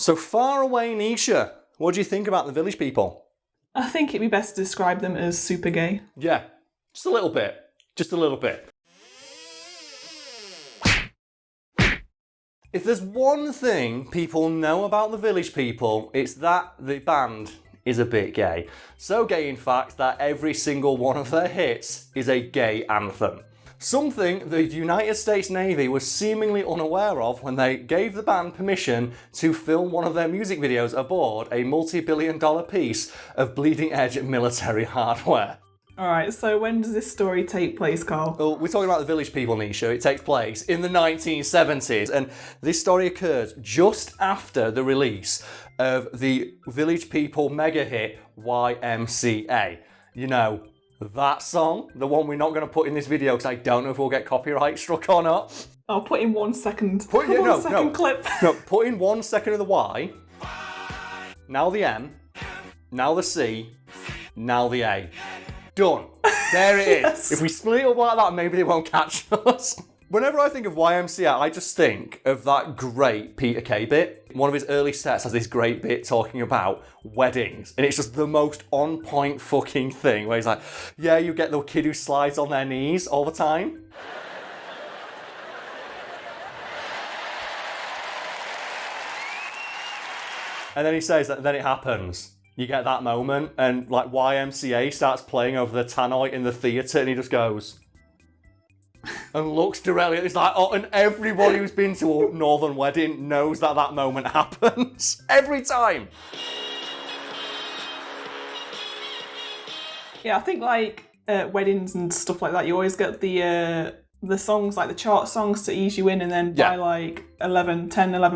So far away, Nisha, what do you think about the Village People? I think it'd be best to describe them as super gay. Yeah, just a little bit. Just a little bit. If there's one thing people know about the Village People, it's that the band is a bit gay. So gay, in fact, that every single one of their hits is a gay anthem. Something the United States Navy was seemingly unaware of when they gave the band permission to film one of their music videos aboard a multi-billion-dollar piece of bleeding-edge military hardware. Alright, so when does this story take place, Karl? Well, we're talking about the Village People, Nisha. It takes place in the 1970s, and this story occurs just after the release of the Village People mega hit YMCA. You know, that song, the one we're not going to put in this video because I don't know if we'll get copyright struck or not. I'll put in 1 second. Put Clip. No, put in 1 second of the Y, now the M, now the C, now the A. Done. There it is. Yes. If we split it up like that, maybe they won't catch us. Whenever I think of YMCA, I just think of that great Peter Kay bit. One of his early sets has this great bit talking about weddings, and it's just the most on-point fucking thing, where he's like, yeah, you get the kid who slides on their knees all the time. And then he says that then it happens. You get that moment, and like YMCA starts playing over the tannoy in the theatre, and he just goes and looks directly at this like, oh, and everybody who's been to a Northern wedding knows that that moment happens every time. Yeah, I think like weddings and stuff like that, you always get the songs, like the chart songs to ease you in, and then by like 11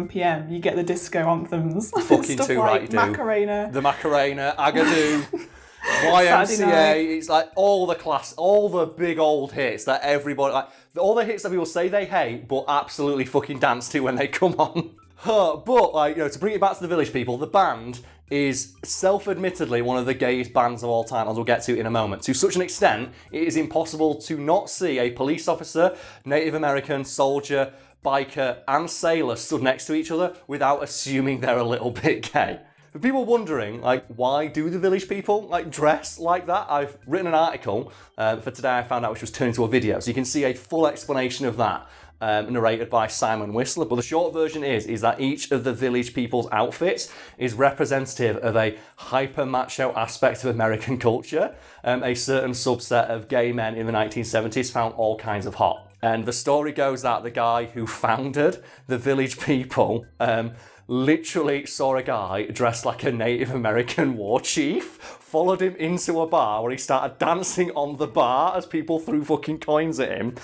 p.m, you get the disco anthems. Fucking stuff too like right, you do. Macarena. The Macarena, Agadoo, YMCA, it's like all the big old hits that everybody, like, all the hits that people say they hate, but absolutely fucking dance to when they come on. But, like, you know, to bring it back to the Village People, the band is self-admittedly one of the gayest bands of all time, as we'll get to in a moment. To such an extent, it is impossible to not see a police officer, Native American, soldier, biker, and sailor stood next to each other without assuming they're a little bit gay. For people wondering, like, why do the Village People, like, dress like that? I've written an article for today I found out which was turned into a video, so you can see a full explanation of that. Narrated by Simon Whistler, but the short version is that each of the Village People's outfits is representative of a hyper-macho aspect of American culture. A certain subset of gay men in the 1970s found all kinds of hot. And the story goes that the guy who founded the Village People literally saw a guy dressed like a Native American war chief, followed him into a bar where he started dancing on the bar as people threw fucking coins at him,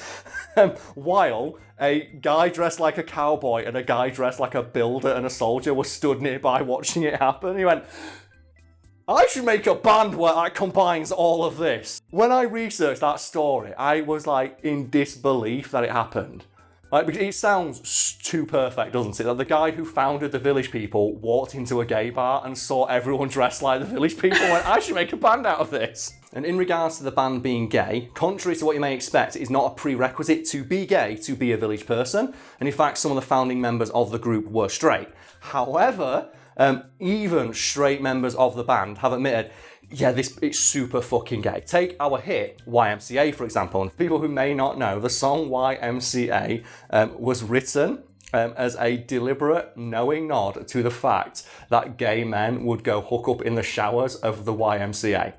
while a guy dressed like a cowboy and a guy dressed like a builder and a soldier were stood nearby watching it happen. He went, I should make a band where that combines all of this. When I researched that story, I was like in disbelief that it happened. Like, because it sounds too perfect, doesn't it? That the guy who founded the Village People walked into a gay bar and saw everyone dressed like the Village People and went, I should make a band out of this. And in regards to the band being gay, contrary to what you may expect, it is not a prerequisite to be gay to be a Village person. And in fact, some of the founding members of the group were straight. However, even straight members of the band have admitted, yeah, it's super fucking gay. Take our hit, YMCA, for example. And for people who may not know, the song YMCA was written as a deliberate, knowing nod to the fact that gay men would go hook up in the showers of the YMCA.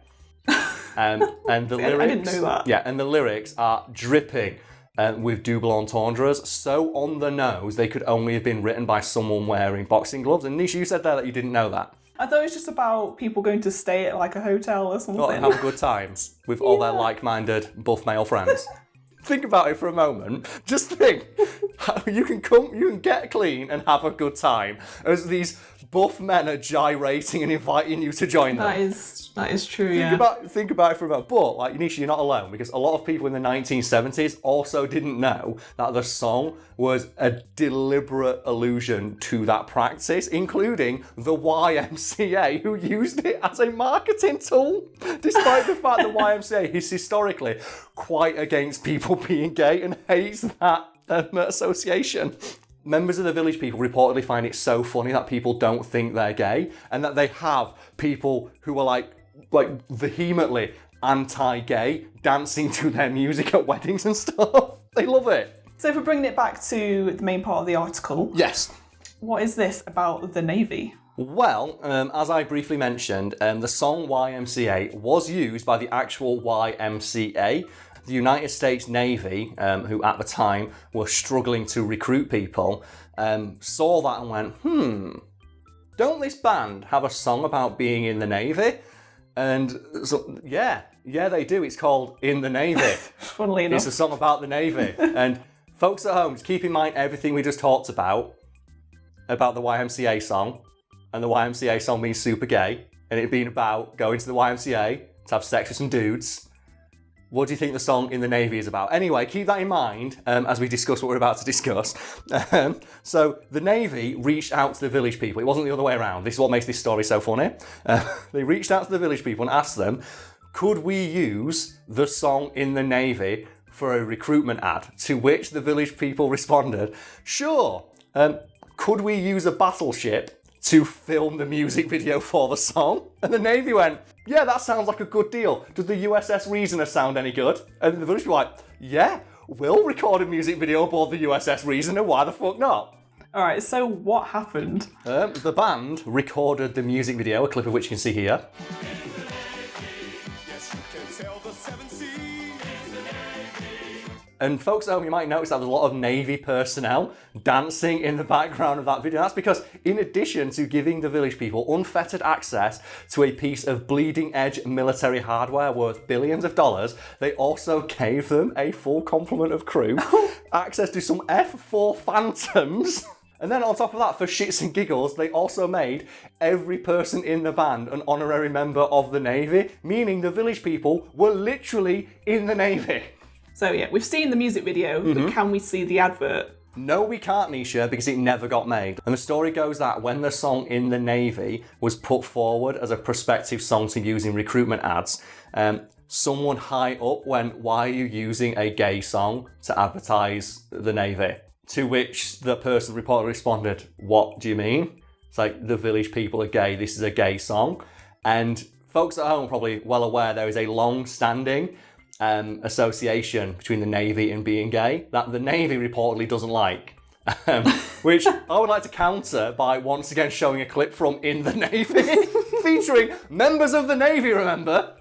And the lyrics, I didn't know that. Yeah, and the lyrics are dripping with double entendres, so on the nose they could only have been written by someone wearing boxing gloves. And Nisha, you said there that you didn't know that. I thought it was just about people going to stay at like a hotel or something. And have a good time with all their like-minded buff male friends. Think about it for a moment. Just think, you can get clean and have a good time as these buff men are gyrating and inviting you to join them. That is true. Think about it for a moment. But like Nisha, you're not alone, because a lot of people in the 1970s also didn't know that the song was a deliberate allusion to that practice, including the YMCA, who used it as a marketing tool, despite the fact the YMCA is historically quite against people being gay and hates that association. members of the Village People reportedly find it so funny that people don't think they're gay, and that they have people who are like vehemently anti-gay dancing to their music at weddings and stuff. They love it. So if we're bringing it back to the main part of the article, yes. What is this about the Navy? Well, as I briefly mentioned, the song YMCA was used by the actual YMCA, the United States Navy, who at the time were struggling to recruit people, saw that and went, don't this band have a song about being in the Navy? And so, yeah, they do. It's called In the Navy. Funnily enough. It's a song about the Navy. And folks at home, just keep in mind everything we just talked about the YMCA song. And the YMCA song means super gay. And it being about going to the YMCA to have sex with some dudes. What do you think the song In the Navy is about? Anyway, keep that in mind as we discuss what we're about to discuss. So the Navy reached out to the Village People. It wasn't the other way around. This is what makes this story so funny. They reached out to the Village People and asked them, could we use the song In the Navy for a recruitment ad? To which the Village People responded, sure. Could we use a battleship to film the music video for the song? And the Navy went, yeah, that sounds like a good deal. Does the USS Reasoner sound any good? And the Village were like, yeah, we'll record a music video aboard the USS Reasoner, why the fuck not? Alright, so what happened? The band recorded the music video, a clip of which you can see here. And folks at home, you might notice that there's a lot of Navy personnel dancing in the background of that video. That's because in addition to giving the Village People unfettered access to a piece of bleeding edge military hardware worth billions of dollars, they also gave them a full complement of crew, access to some F4 Phantoms. And then on top of that, for shits and giggles, they also made every person in the band an honorary member of the Navy, meaning the Village People were literally in the Navy. So yeah, we've seen the music video, but can we see the advert? No, we can't, Nisha, because it never got made. And the story goes that when the song In the Navy was put forward as a prospective song to use in recruitment ads, someone high up went, why are you using a gay song to advertise the Navy? To which the person reportedly responded, what do you mean? It's like, the Village People are gay, this is a gay song. And folks at home are probably well aware there is a long-standing association between the Navy and being gay that the Navy reportedly doesn't like. Which I would like to counter by once again showing a clip from In the Navy featuring members of the Navy, remember?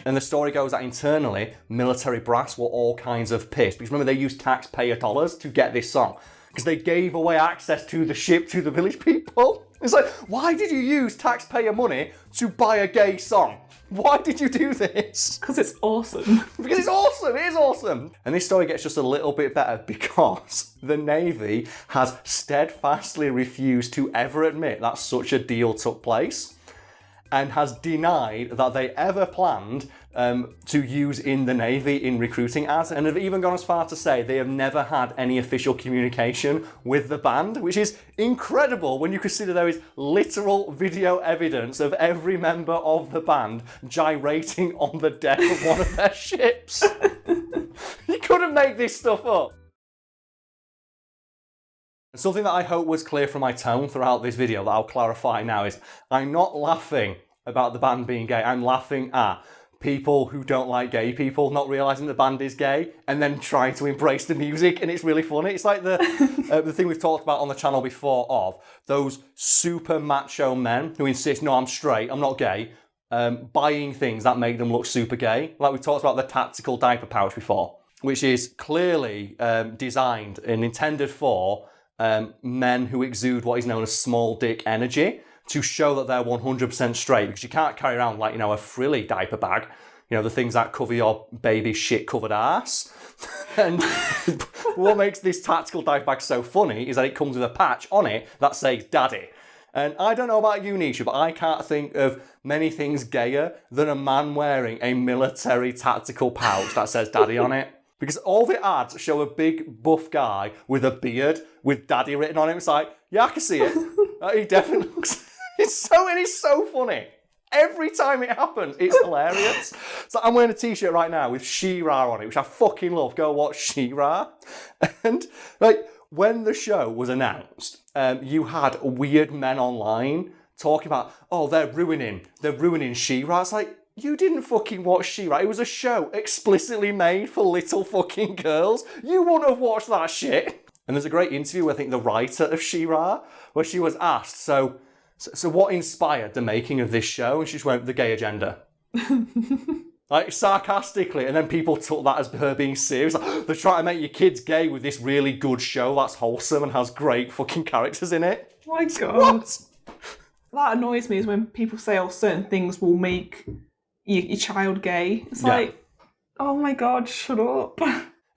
And the story goes that internally, military brass were all kinds of pissed. Because remember, they used taxpayer dollars to get this song. Because they gave away access to the ship to the Village People. It's like, why did you use taxpayer money to buy a gay song? Why did you do this? Because it's awesome. Because it's awesome, it is awesome. And this story gets just a little bit better because the Navy has steadfastly refused to ever admit that such a deal took place and has denied that they ever planned to use In the Navy in recruiting ads, and have even gone as far to say they have never had any official communication with the band, which is incredible when you consider there is literal video evidence of every member of the band gyrating on the deck of one of their ships. You couldn't make this stuff up. Something that I hope was clear from my tone throughout this video that I'll clarify now is I'm not laughing about the band being gay. I'm laughing at people who don't like gay people not realising the band is gay and then trying to embrace the music, and it's really funny. It's like the thing we've talked about on the channel before of those super macho men who insist, no, I'm straight, I'm not gay, buying things that make them look super gay. Like we talked about the tactical diaper pouch before, which is clearly designed and intended for men who exude what is known as small dick energy to show that they're 100% straight, because you can't carry around like, a frilly diaper bag, the things that cover your baby's shit-covered ass. And what makes this tactical diaper bag so funny is that it comes with a patch on it that says daddy. And I don't know about you, Nisha, but I can't think of many things gayer than a man wearing a military tactical pouch that says daddy on it. Because all the ads show a big buff guy with a beard with daddy written on it. It's like, yeah, I can see it. He definitely looks... It's so funny. Every time it happens, it's hilarious. So I'm wearing a t-shirt right now with She-Ra on it, which I fucking love. Go watch She-Ra. And like when the show was announced, you had weird men online talking about, oh, they're ruining She-Ra. It's like, you didn't fucking watch She-Ra. It was a show explicitly made for little fucking girls. You wouldn't have watched that shit. And there's a great interview with, I think, the writer of She-Ra, where she was asked, so what inspired the making of this show? And she just went, the gay agenda. Like, sarcastically, and then people took that as her being serious. Like, they're trying to make your kids gay with this really good show that's wholesome and has great fucking characters in it. Oh my God. What? That annoys me is when people say, oh, certain things will make your child gay. It's like, oh my God, shut up.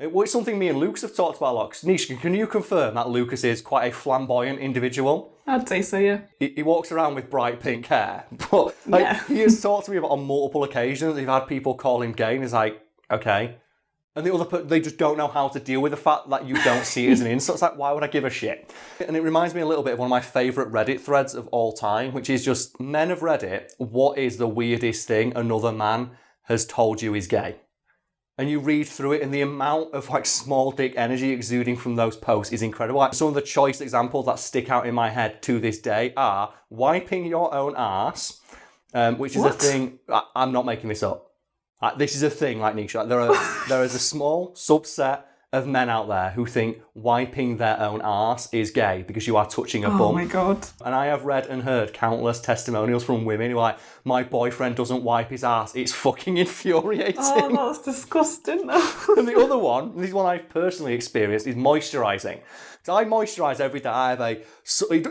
It's something me and Lucas have talked about a lot. Nisha, can you confirm that Lucas is quite a flamboyant individual? I'd say so, yeah. He walks around with bright pink hair, but he has talked to me about on multiple occasions. He's had people call him gay, and he's like, okay. And they just don't know how to deal with the fact that you don't see it as an insult. It's like, why would I give a shit? And it reminds me a little bit of one of my favourite Reddit threads of all time, which is just, men of Reddit, what is the weirdest thing another man has told you is gay? And you read through it, and the amount of like small dick energy exuding from those posts is incredible. Some of the choice examples that stick out in my head to this day are wiping your own arse, which is a thing. I'm not making this up. This is a thing, like Nisha. There is a small subset of men out there who think wiping their own arse is gay because you are touching a bum. Oh my God. And I have read and heard countless testimonials from women who are like, my boyfriend doesn't wipe his arse. It's fucking infuriating. Oh, that's disgusting. And the other one, this is one I've personally experienced, is moisturising. So I moisturise every day. I have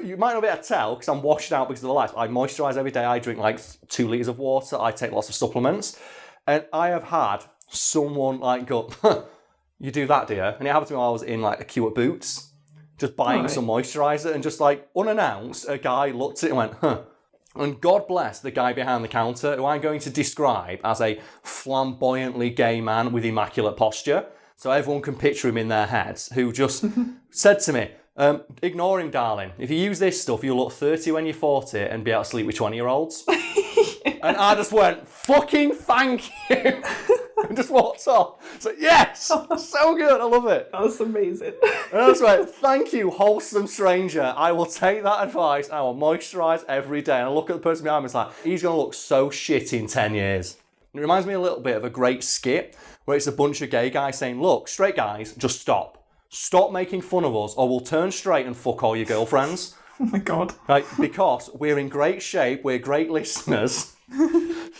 you might not be able to tell because I'm washed out because of the lights. I moisturise every day. I drink like 2 litres of water. I take lots of supplements. And I have had someone like go, you do that, dear? And it happened to me while I was in like a queue at Boots, just buying some moisturiser, and just like unannounced, a guy looked at it and went, huh. And God bless the guy behind the counter, who I'm going to describe as a flamboyantly gay man with immaculate posture, so everyone can picture him in their heads, who just said to me, ignore him, darling. If you use this stuff, you'll look 30 when you're 40 and be able to sleep with 20-year-olds. And I just went, fucking thank you. And just walked off. So yes, so good. I love it. That was amazing. And I was like, thank you, wholesome stranger. I will take that advice. I will moisturise every day. And I look at the person behind me, it's like, he's going to look so shit in 10 years. It reminds me a little bit of a great skit where it's a bunch of gay guys saying, look, straight guys, just stop. Stop making fun of us or we'll turn straight and fuck all your girlfriends. Oh my God. Like, because we're in great shape, we're great listeners.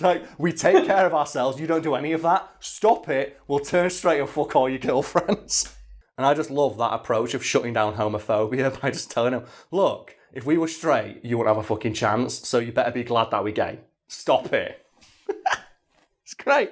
Like, we take care of ourselves, you don't do any of that. Stop it, we'll turn straight and fuck all your girlfriends. And I just love that approach of shutting down homophobia by just telling them, look, if we were straight, you wouldn't have a fucking chance, so you better be glad that we're gay. Stop it. It's great.